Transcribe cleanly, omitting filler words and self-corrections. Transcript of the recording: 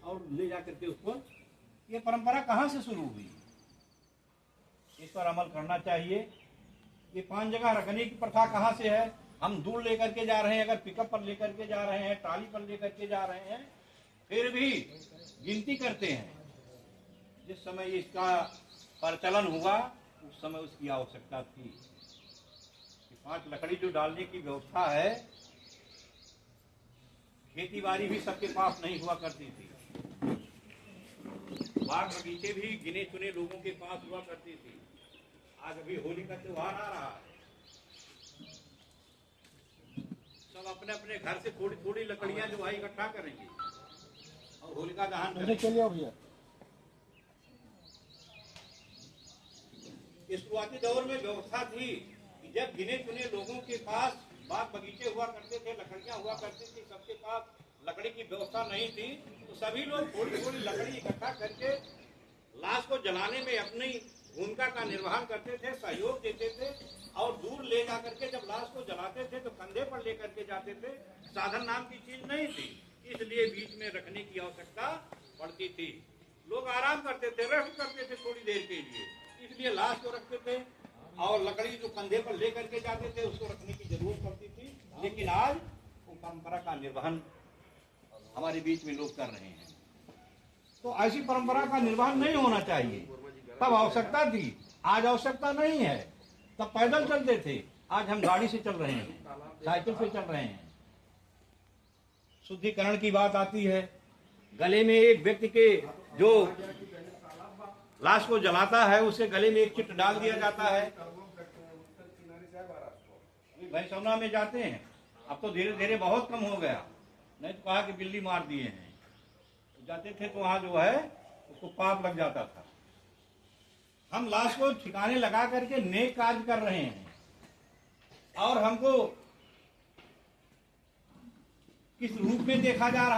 और ले जा करके उसको, ये परंपरा कहाँ से शुरू हुई, इस पर अमल करना चाहिए। ये 5 जगह रखने की प्रथा कहाँ से है? हम दूर लेकर के जा रहे हैं, अगर पिकअप पर लेकर के जा रहे हैं, ट्राली पर लेकर के जा रहे हैं, फिर भी गिनती करते हैं। जिस समय इसका प्रचलन हुआ उस समय उसकी आवश्यकता थी कि 5 लकड़ी जो डालने की व्यवस्था है, खेती बाड़ी भी सबके पास नहीं हुआ करती थी, बाग बगीचे भी गिने चुने लोगों के पास हुआ करती थी। आज अभी होली का त्योहार आ रहा है, सब अपने अपने घर से थोड़ी थोड़ी लकड़ियां जो है इकट्ठा करेंगे और होलिका दहन करेंगे। इस शुरुआती दौर में व्यवस्था थी कि जब गिने चुने लोगों के पास बाग बगीचे हुआ करते थे, लकड़ियां हुआ करती थी, सबके पास लकड़ी की व्यवस्था नहीं थी, तो सभी लोग थोड़ी थोड़ी लकड़ी इकट्ठा करके लाश को जलाने में अपनी भूमिका का निर्वहन करते थे, सहयोग देते थे। और दूर ले जा करके जब लाश को जलाते थे तो कंधे पर लेकर के जाते थे, साधन नाम की चीज नहीं थी, इसलिए बीच में रखने की आवश्यकता पड़ती थी। लोग आराम करते थे, रेस्ट करते थे थोड़ी देर के लिए, इसलिए लाश को रखते थे और लकड़ी जो कंधे पर लेकर के जाते थे उसको रखने की जरूरत पड़ती थी। लेकिन आज वो परंपरा का निर्वहन हमारे बीच में लोग कर रहे हैं, तो ऐसी परंपरा का निर्वहन नहीं होना चाहिए। तब आवश्यकता थी, आज आवश्यकता नहीं है। तब पैदल चलते थे, आज हम गाड़ी से चल रहे हैं, साइकिल से चल रहे हैं। शुद्धिकरण की बात आती है, गले में एक व्यक्ति के जो लाश को जलाता है उसके गले में एक चिट डाल दिया जाता है। भैंसौना में जाते हैं, अब तो धीरे धीरे बहुत कम हो गया, नहीं तो कहा कि बिल्ली मार दिए हैं, जाते थे तो वहां जो है उसको पाप लग जाता था। हम लाश को ठिकाने लगा करके नेक कार्य कर रहे हैं और हमको किस रूप में देखा जा रहा